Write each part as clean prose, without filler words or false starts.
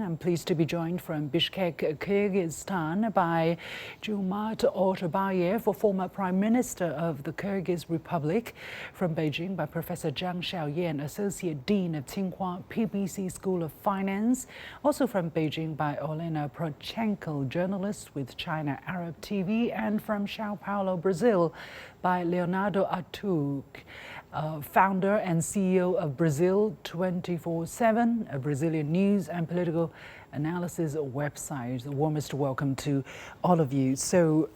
I'm pleased to be joined from Bishkek, Kyrgyzstan by Jumat Otabayev, former Prime Minister of the Kyrgyz Republic, from Beijing by Professor Zhang Xiaoyan, Associate Dean of Tsinghua PBC School of Finance, also from Beijing by Olena Prochenko, journalist with China Arab TV, and from Sao Paulo, Brazil by Leonardo Artur, founder and CEO of Brazil 24/7, a Brazilian news and political analysis website. The warmest welcome to all of you. So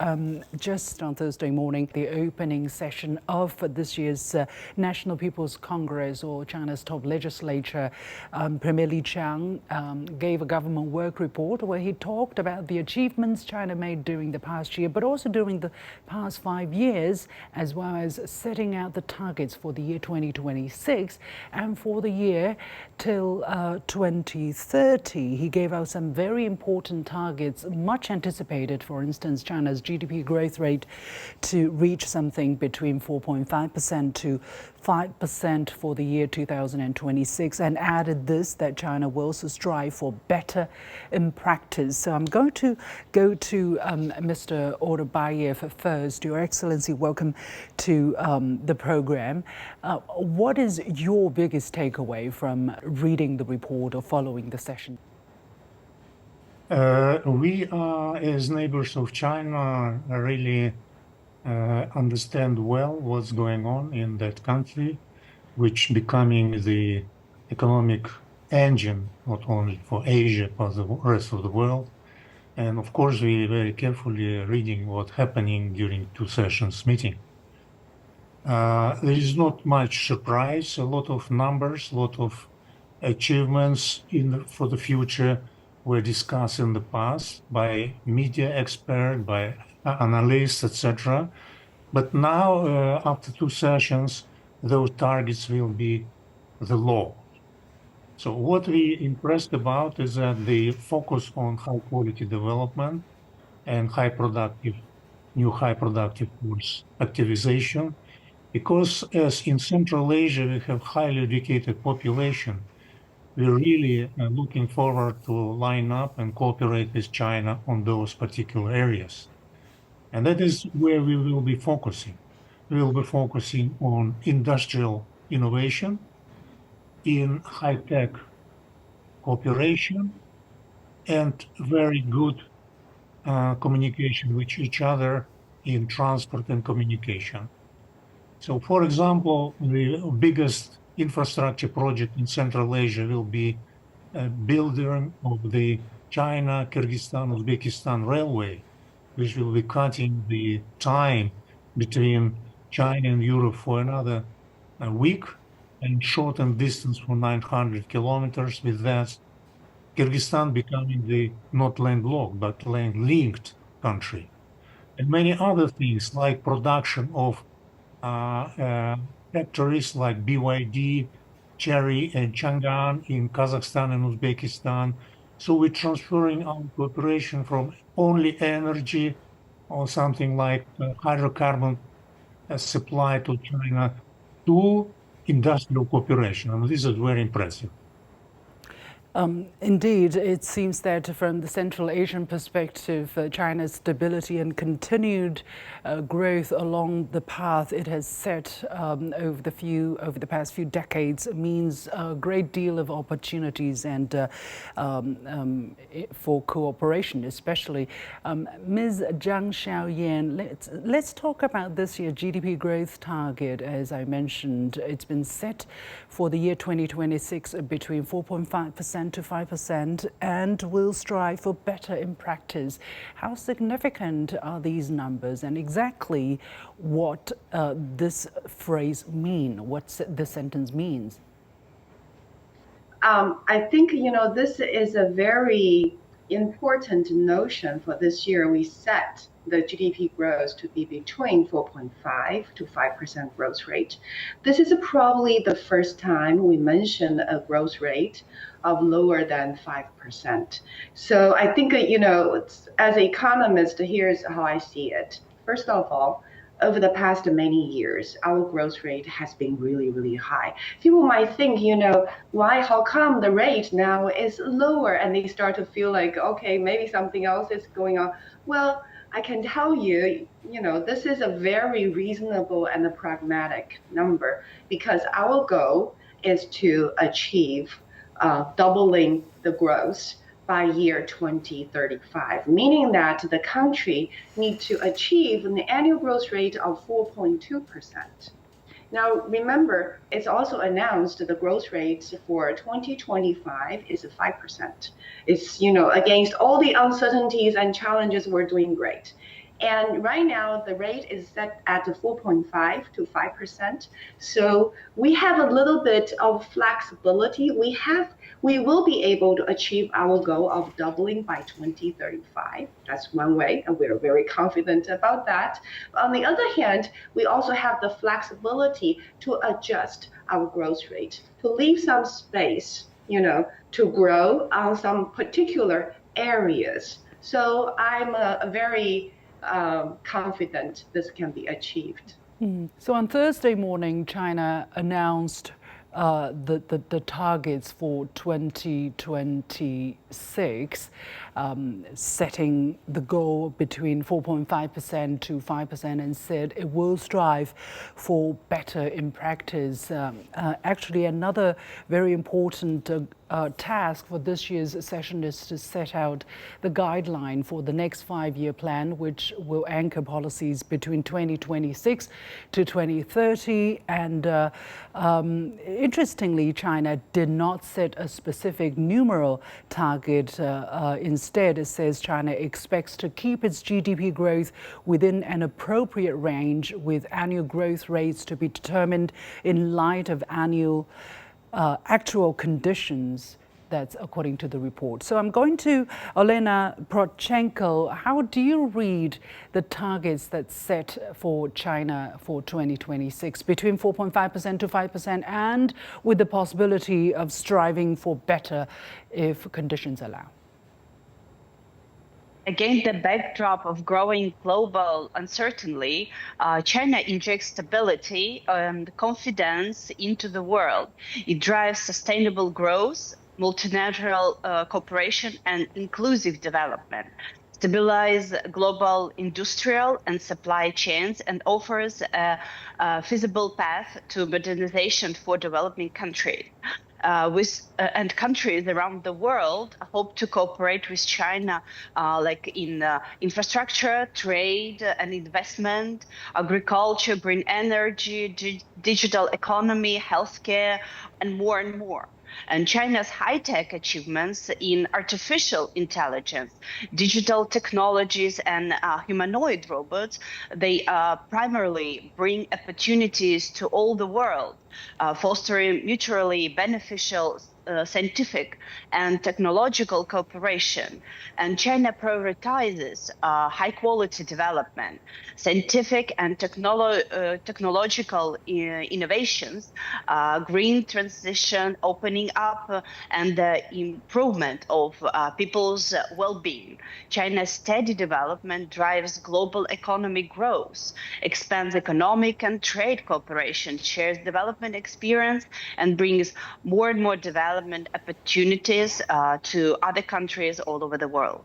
just on Thursday morning, the opening session of this year's National People's Congress, or China's top legislature, Premier Li Qiang gave a government work report where he talked about the achievements China made during the past year, but also during the past 5 years, as well as setting out the targets for the year 2026 and for the year till 2030. He gave out some very important targets, much anticipated. For instance, China's GDP growth rate to reach something between 4.5% to 5% for the year 2026, and added this, that China will also strive for better in practice. So I'm going to go to Mr. Otabayev first. Your Excellency, welcome to the program. What is your biggest takeaway from reading the report or following the session? We are, as neighbors of China, really understand well what's going on in that country, which becoming the economic engine, not only for Asia, but the rest of the world. And of course, we very carefully reading what's happening during two sessions meeting. There is not much surprise, a lot of numbers, a lot of achievements for the future were discussed in the past by media experts, by analysts, etc. But now, after two sessions, those targets will be the law. So what we impressed about is that the focus on high quality development and new high productive force activization, because as in Central Asia, we have highly educated population, we're really looking forward to line up and cooperate with China on those particular areas. And that is where we will be focusing. We will be focusing on industrial innovation, in high-tech cooperation, and very good communication with each other in transport and communication. So, for example, the biggest infrastructure project in Central Asia will be a building of the China-Kyrgyzstan-Uzbekistan railway, which will be cutting the time between China and Europe for another week and shorten distance for 900 kilometers. With that, Kyrgyzstan becoming the not landlocked, but land-linked country. And many other things like production of factories like BYD, Cherry, and Chang'an in Kazakhstan and Uzbekistan. So we're transferring our cooperation from only energy or something like hydrocarbon supply to China to industrial cooperation. And this is very impressive. Indeed, it seems that from the Central Asian perspective, China's stability and continued growth along the path it has set over the past few decades means a great deal of opportunities and for cooperation, especially. Ms. Zhang Xiaoyan, let's talk about this year's GDP growth target. As I mentioned, it's been set for the year 2026 between 4.5% to 5%, and will strive for better in practice. How significant are these numbers, and exactly what this phrase mean, what this sentence means? I think, this is a very important notion for this year. We set the GDP growth to be between 4.5 to 5% growth rate. This is probably the first time we mention a growth rate of lower than 5%. So I think, as an economist, here's how I see it. First of all, over the past many years, our growth rate has been really, really high. People might think, how come the rate now is lower? And they start to feel like, okay, maybe something else is going on. Well, I can tell you, this is a very reasonable and a pragmatic number because our goal is to achieve doubling the growth by year 2035, meaning that the country needs to achieve an annual growth rate of 4.2%. Now, remember, it's also announced the growth rate for 2025 is 5%. It's, against all the uncertainties and challenges, we're doing great. And right now, the rate is set at 4.5 to 5%. So we have a little bit of flexibility. We will be able to achieve our goal of doubling by 2035. That's one way, and we're very confident about that. But on the other hand, we also have the flexibility to adjust our growth rate, to leave some space, to grow on some particular areas. So I'm very confident this can be achieved. So on Thursday morning, China announced the targets for 2026, setting the goal between 4.5% to 5%, and said it will strive for better in practice. Actually, another very important task for this year's session is to set out the guideline for the next 5-year plan, which will anchor policies between 2026 to 2030. And interestingly, China did not set a specific numeral target. Instead, it says China expects to keep its GDP growth within an appropriate range, with annual growth rates to be determined in light of actual conditions. That's according to the report. So I'm going to Olena Prochenko. How do you read the targets that's set for China for 2026, between 4.5% to 5%, and with the possibility of striving for better if conditions allow? Against the backdrop of growing global uncertainty, China injects stability and confidence into the world. It drives sustainable growth, multilateral cooperation, and inclusive development, stabilize global industrial and supply chains, and offers a feasible path to modernization for developing countries. And countries around the world hope to cooperate with China, like in infrastructure, trade and investment, agriculture, green energy, digital economy, healthcare, and more. And China's high-tech achievements in artificial intelligence, digital technologies, and humanoid robots, they primarily bring opportunities to all the world, fostering mutually beneficial scientific and technological cooperation. And China prioritizes high-quality development, scientific and technological innovations, green transition, opening up, and the improvement of people's well-being. China's steady development drives global economic growth, expands economic and trade cooperation, shares development experience, and brings more and more development opportunities to other countries all over the world.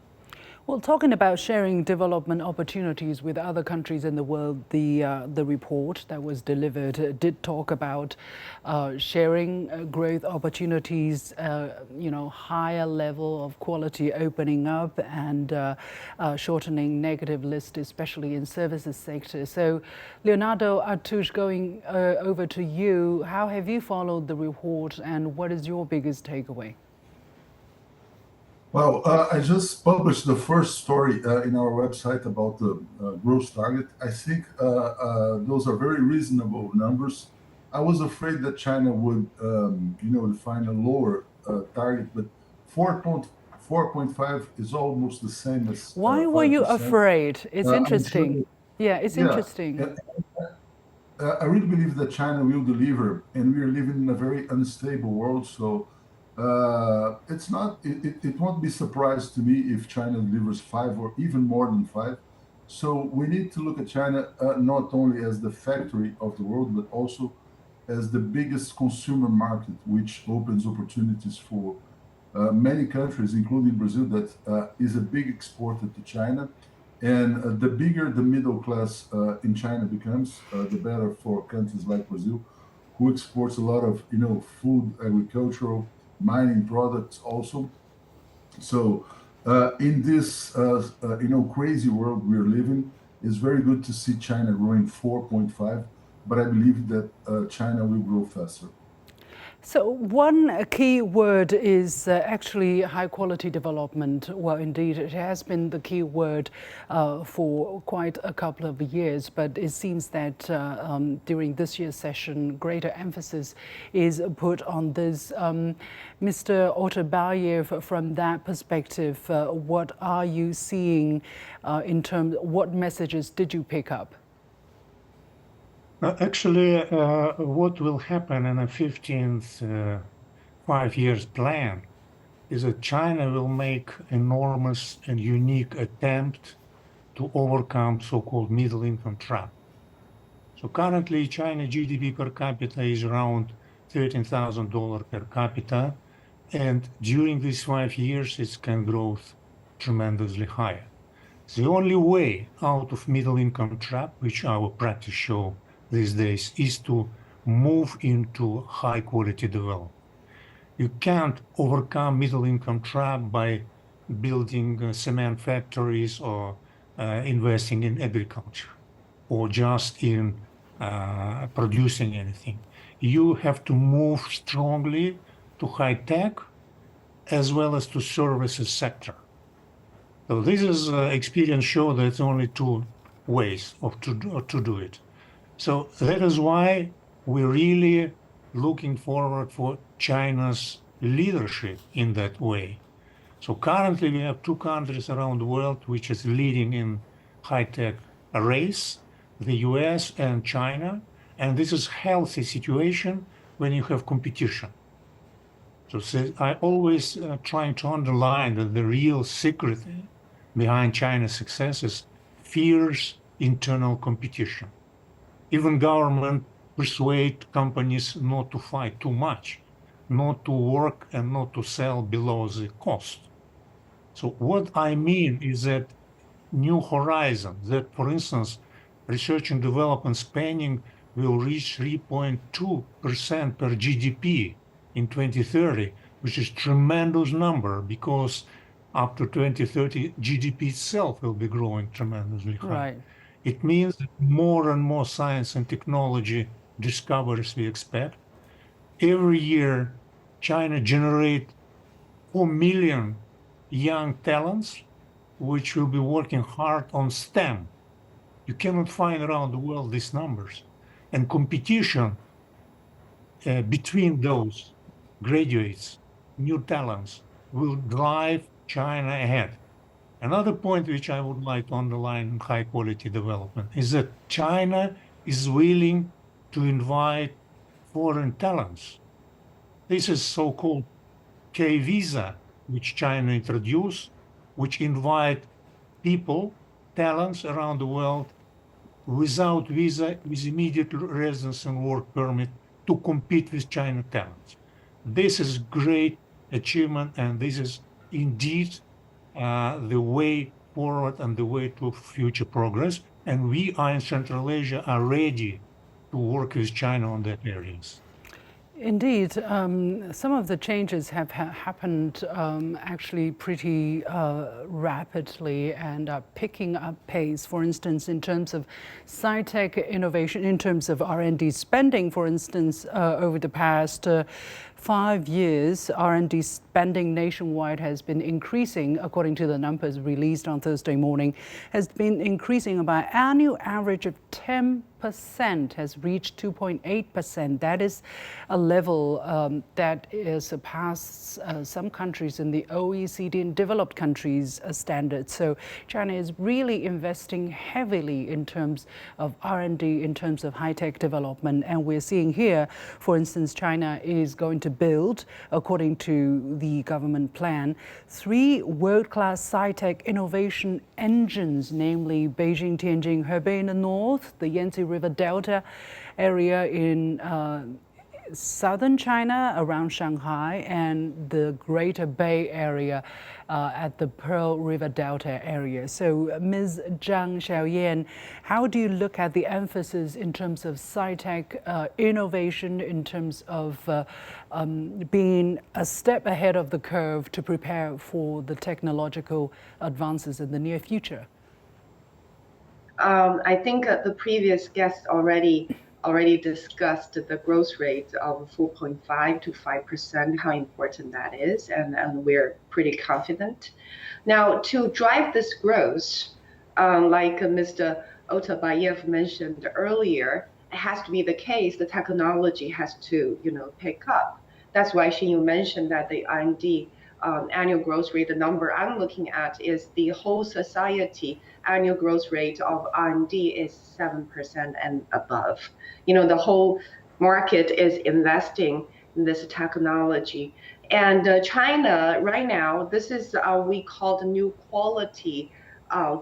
Well, talking about sharing development opportunities with other countries in the world, the report that was delivered did talk about sharing growth opportunities, higher level of quality opening up, and shortening negative list, especially in services sector. So, Leonardo Artush, going over to you, how have you followed the report, and what is your biggest takeaway? Well, I just published the first story in our website about the growth target. I think those are very reasonable numbers. I was afraid that China would, define a lower target, but 4.5 is almost the same as. Why were you afraid? It's interesting. Interesting. I really believe that China will deliver, and we are living in a very unstable world. So. It won't be surprised to me if China delivers 5 or even more than 5. So we need to look at China not only as the factory of the world, but also as the biggest consumer market, which opens opportunities for many countries, including Brazil, that is a big exporter to China. And the bigger the middle class in China becomes, the better for countries like Brazil, who exports a lot of food, agricultural, mining products also. So in this crazy world we're living, it's very good to see China growing 4.5, but I believe that China will grow faster. So one key word is actually high quality development. Well, indeed, it has been the key word for quite a couple of years, but it seems that during this year's session, greater emphasis is put on this. Mr. Otabayev, from that perspective, what are you seeing in terms, what messages did you pick up? Actually, what will happen in a 15th 5 years plan is that China will make enormous and unique attempt to overcome so-called middle income trap. So currently, China GDP per capita is around $13,000 per capita, and during these 5 years, it can grow tremendously higher. The only way out of middle income trap, which our practice show these days, is to move into high quality development. You can't overcome middle income trap by building cement factories or investing in agriculture or just in producing anything. You have to move strongly to high tech as well as to services sector. So this is experience show that only two ways to do it. So that is why we're really looking forward for China's leadership in that way. So currently we have two countries around the world which is leading in high-tech race, the US and China, and this is healthy situation when you have competition. So I always trying to underline that the real secret behind China's success is fierce internal competition. Even government persuade companies not to fight too much, not to work and not to sell below the cost. So what I mean is that new horizon, that for instance, research and development spending will reach 3.2% per GDP in 2030, which is tremendous number because up to 2030, GDP itself will be growing tremendously high. Right. It means that more and more science and technology discoveries we expect. Every year, China generates 4 million young talents, which will be working hard on STEM. You cannot find around the world these numbers. And competition between those graduates, new talents, will drive China ahead. Another point which I would like to underline in high quality development is that China is willing to invite foreign talents. This is so-called K visa, which China introduced, which invite people, talents around the world without visa, with immediate residence and work permit to compete with China talents. This is great achievement, and this is indeed the way forward and the way to future progress. And we are in Central Asia are ready to work with China on that areas. Indeed, some of the changes have happened actually pretty rapidly and are picking up pace. For instance, in terms of sci-tech innovation, in terms of R&D spending, for instance, over the past 5 years, R&D spending nationwide has been increasing, according to the numbers released on Thursday morning, has been increasing by an annual average of 10%, has reached 2.8%. That is a level that surpasses some countries in the OECD and developed countries standards. So China is really investing heavily in terms of R&D, in terms of high-tech development. And we're seeing here, for instance, China is going to build, according to the government plan, 3 world-class sci-tech innovation engines, namely Beijing, Tianjin, Hebei in the north, the Yangtze River Delta area in southern China around Shanghai, and the Greater Bay Area at the Pearl River Delta area. So, Ms. Zhang Xiaoyan, how do you look at the emphasis in terms of sci-tech innovation, in terms of being a step ahead of the curve to prepare for the technological advances in the near future? I think the previous guest already discussed the growth rate of 4.5 to 5%, how important that is, and we're pretty confident. Now, to drive this growth, like Mr. Otabayev mentioned earlier, it has to be the case. The technology has to, pick up. That's why Xinyu mentioned that the R&D annual growth rate, the number I'm looking at is the whole society annual growth rate of R&D is 7% and above. The whole market is investing in this technology. And China, right now, this is we call the new quality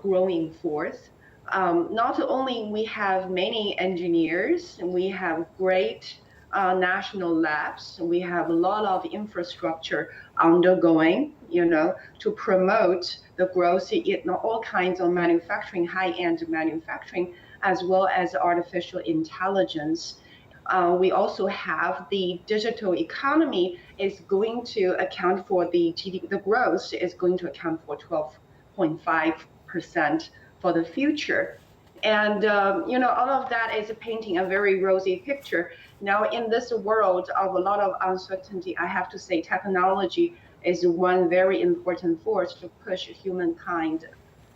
growing forth. Not only we have many engineers, and we have great national labs, we have a lot of infrastructure undergoing, to promote the growth in all kinds of manufacturing, high-end manufacturing, as well as artificial intelligence. We also have the digital economy is going to account for the GDP, the growth is going to account for 12.5% for the future. And, all of that is painting a very rosy picture. Now, in this world of a lot of uncertainty, I have to say technology is one very important force to push humankind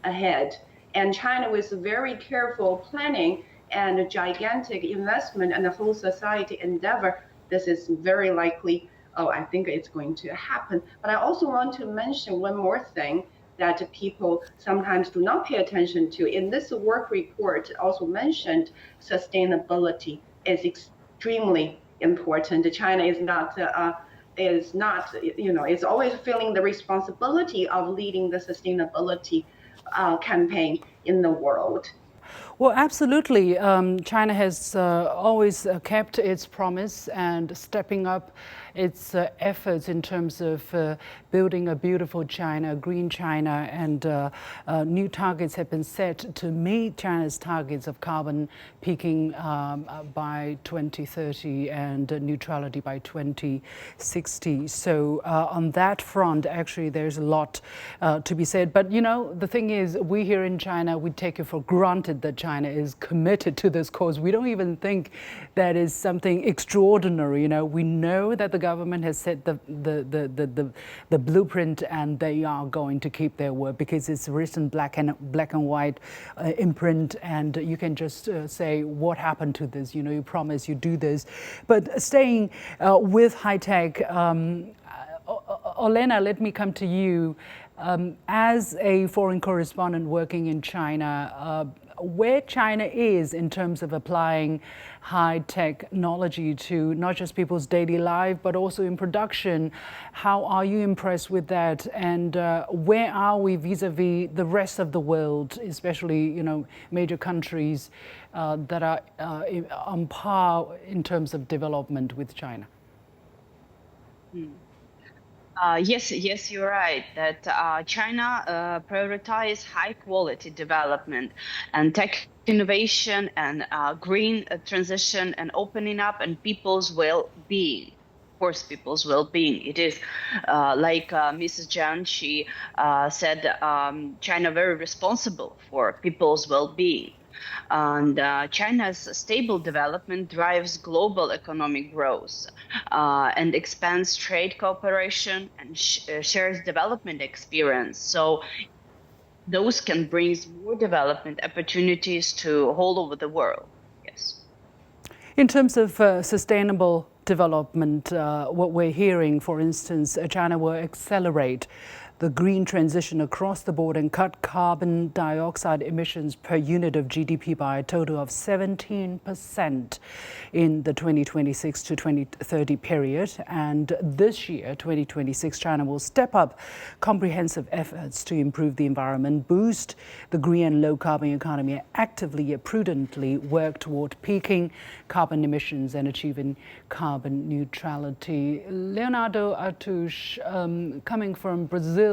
ahead. And China, with very careful planning and a gigantic investment and the whole society endeavor, this is very likely, I think it's going to happen. But I also want to mention one more thing that people sometimes do not pay attention to. In this work report, also mentioned sustainability is extremely important. China is always feeling the responsibility of leading the sustainability campaign in the world. Well, absolutely. China has always kept its promise and stepping up its efforts in terms of building a beautiful China, green China, and new targets have been set to meet China's targets of carbon peaking by 2030 and neutrality by 2060. So on that front, actually, there's a lot to be said. But, the thing is, we here in China, we take it for granted that China is committed to this cause. We don't even think that is something extraordinary. We know that the government has set the blueprint, and they are going to keep their word because it's written black and white in print, and you can just say what happened to this. You promise you do this. But staying with high tech, Olena, let me come to you. As a foreign correspondent working in China, where China is in terms of applying high technology to not just people's daily life, but also in production, how are you impressed with that? And where are we vis-a-vis the rest of the world, especially, major countries that are on par in terms of development with China? Yes, you're right that China prioritizes high quality development and tech innovation and green transition and opening up and people's well-being. Of course, people's well-being. It is like Mrs. Zhang, she said, China very responsible for people's well-being. And China's stable development drives global economic growth and expands trade cooperation and shares development experience. So those can bring more development opportunities to all over the world. Yes. In terms of sustainable development, what we're hearing, for instance, China will accelerate the green transition across the board and cut carbon dioxide emissions per unit of GDP by a total of 17% in the 2026 to 2030 period. And this year, 2026, China will step up comprehensive efforts to improve the environment, boost the green and low carbon economy, and actively yet prudently work toward peaking carbon emissions and achieving carbon neutrality. Leonardo Artush, coming from Brazil's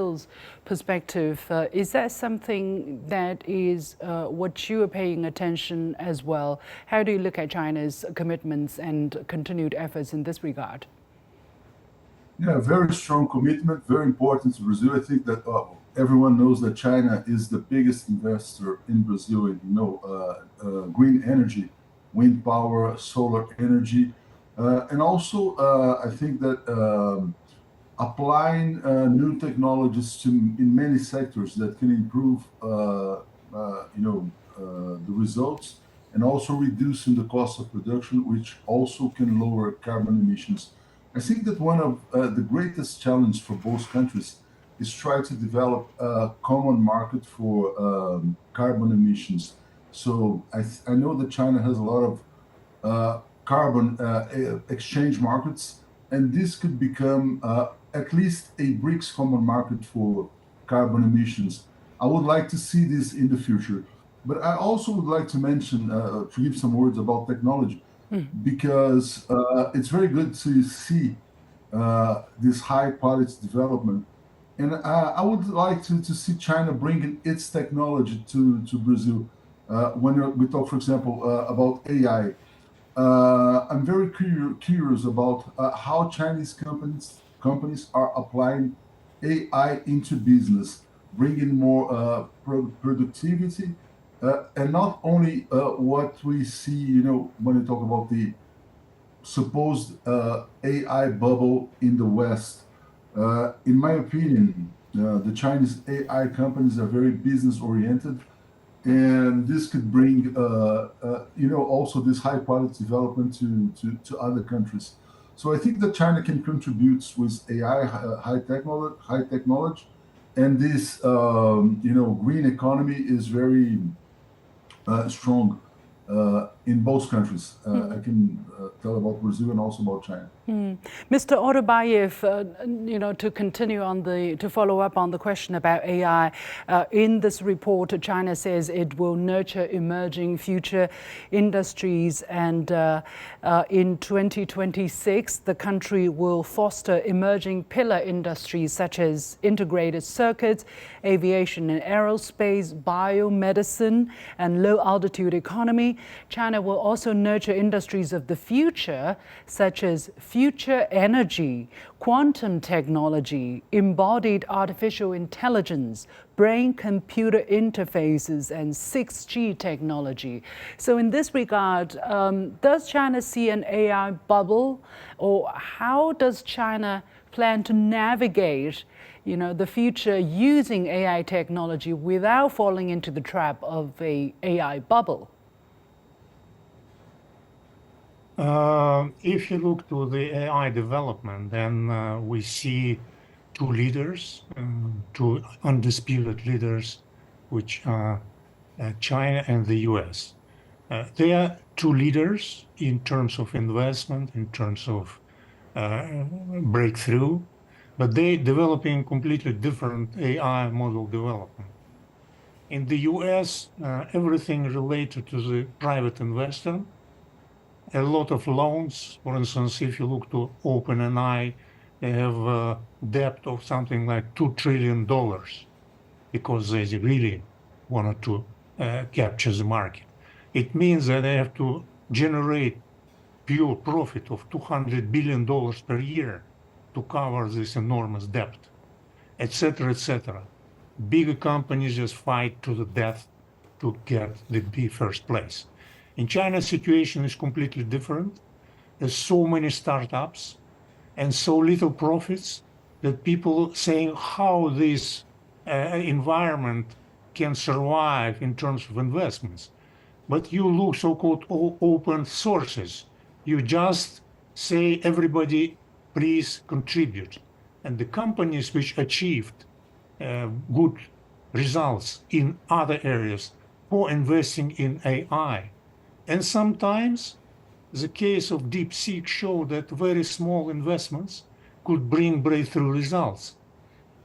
perspective, is that something that is what you are paying attention as well? How do you look at China's commitments and continued efforts in this regard? Yeah, very strong commitment, very important to Brazil. I think that everyone knows that China is the biggest investor in Brazil in green energy, wind power, solar energy, and also I think that applying new technologies in many sectors that can improve the results, and also reducing the cost of production, which also can lower carbon emissions. I think that one of the greatest challenges for both countries is try to develop a common market for carbon emissions. So I know that China has a lot of carbon exchange markets, and this could become at least a BRICS common market for carbon emissions. I would like to see this in the future. But I also would like to mention, to give some words about technology, because it's very good to see this high quality development. And I would like to see China bringing its technology to Brazil. When we talk, for example, about AI, I'm very curious about how Chinese companies are applying AI into business, bringing more productivity, and not only what we see, when we talk about the supposed AI bubble in the West. In my opinion, the Chinese AI companies are very business oriented, and this could bring, also this high quality development to other countries. So I think that China can contribute with AI, high technology, and this, green economy is very strong in both countries. I can tell about Brazil and also about China. Mr. Otabayev, to follow up on the question about AI, in this report, China says it will nurture emerging future industries, and in 2026, the country will foster emerging pillar industries such as integrated circuits, aviation and aerospace, biomedicine, and low-altitude economy. China will also nurture industries of the future, such as future energy, quantum technology, embodied artificial intelligence, brain-computer interfaces, and 6G technology. So in this regard, does China see an AI bubble, or how does China plan to navigate the future using AI technology without falling into the trap of an AI bubble? If you look to the AI development, then we see two leaders, two undisputed leaders, which are China and the US. They are two leaders in terms of investment, in terms of breakthrough, but they're developing completely different AI model development. In the US, everything related to the private investor, a lot of loans. For instance, if you look to OpenAI, they have a debt of something like $2 trillion because they really wanted to capture the market. It means that they have to generate pure profit of $200 billion per year to cover this enormous debt, etc., etc. Bigger companies just fight to the death to get the first place. In China, situation is completely different. There's so many startups and so little profits that people saying how this environment can survive in terms of investments. But you look so-called open sources. You just say, everybody, please contribute. And the companies which achieved good results in other areas for investing in AI. And sometimes the case of DeepSeek showed that very small investments could bring breakthrough results.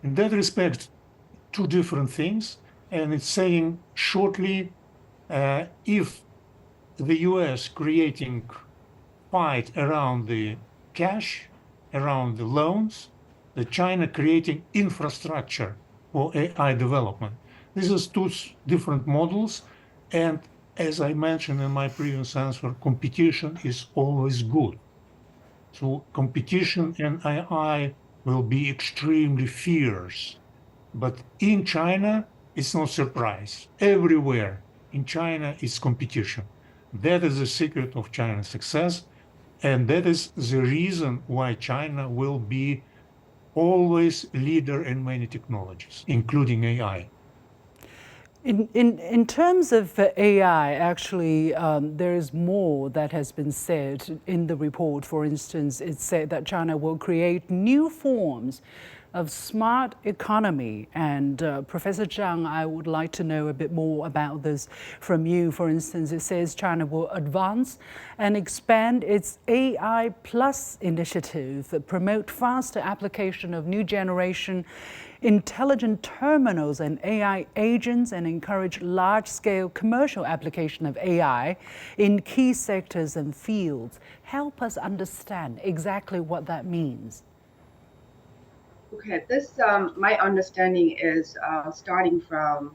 In that respect, two different things. And it's saying shortly, if the US creating fight around the cash, around the loans, the China creating infrastructure for AI development. This is two different models. And as I mentioned in my previous answer, competition is always good. So competition in AI will be extremely fierce. But in China, it's no surprise. Everywhere in China is competition. That is the secret of China's success. And that is the reason why China will be always leader in many technologies, including AI. In terms of AI, actually, there is more that has been said in the report. For instance, it said that China will create new forms of smart economy. And Professor Zhang, I would like to know a bit more about this from you. For instance, it says China will advance and expand its AI Plus initiative, promote faster application of new generation intelligent terminals and AI agents, and encourage large-scale commercial application of AI in key sectors and fields. Help us understand exactly what that means. Okay, this my understanding is starting from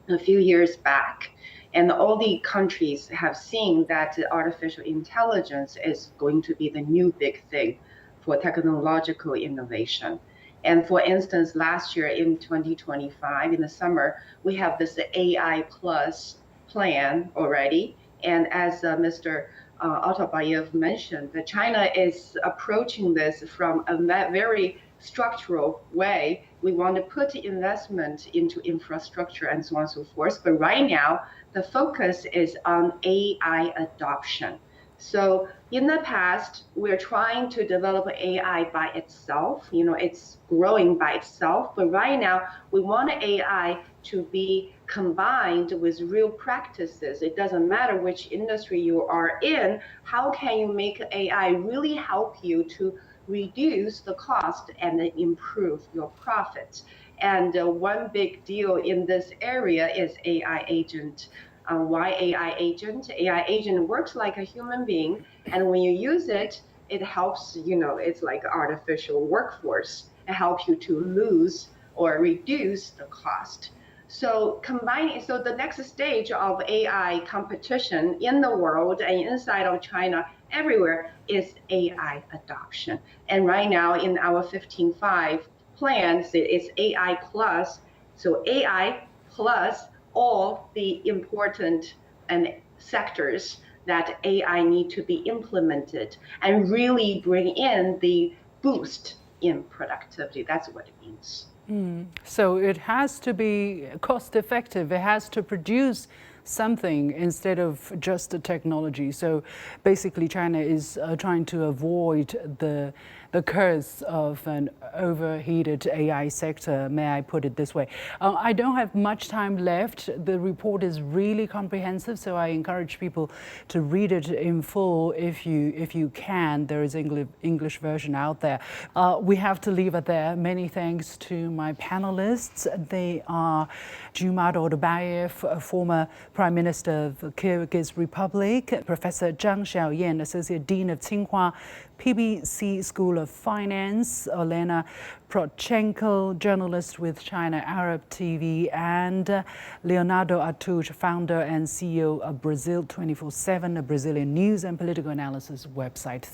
a few years back, and all the countries have seen that artificial intelligence is going to be the new big thing for technological innovation. And for instance, last year in 2025, in the summer, we have this AI Plus plan already. And as Mr. Atabayev mentioned, that China is approaching this from a very structural way. We want to put investment into infrastructure and so on and so forth. But right now, the focus is on AI adoption. So in the past, we're trying to develop AI by itself. It's growing by itself. But right now, we want AI to be combined with real practices. It doesn't matter which industry you are in. How can you make AI really help you to reduce the cost and improve your profits? And one big deal in this area is AI agent. Why AI agent? AI agent works like a human being, and when you use it, it helps, it's like artificial workforce. It helps you to lose or reduce the cost. So the next stage of AI competition in the world and inside of China, everywhere, is AI adoption. And right now in our 15.5 plans, it's AI plus. So AI plus all the important sectors that AI need to be implemented and really bring in the boost in productivity. That's what it means. So it has to be cost effective. It has to produce something instead of just the technology. So basically China is trying to avoid the curse of an overheated AI sector, may I put it this way. I don't have much time left. The report is really comprehensive, so I encourage people to read it in full if you can. There is English version out there. We have to leave it there. Many thanks to my panelists. They are Jumat Ordabayev, former Prime Minister of the Kyrgyz Republic, Professor Zhang Xiaoyan, Associate Dean of Tsinghua PBC School of Finance, Olena Prochenko, journalist with China Arab TV, and Leonardo Artuch, founder and CEO of Brazil 24/7, a Brazilian news and political analysis website.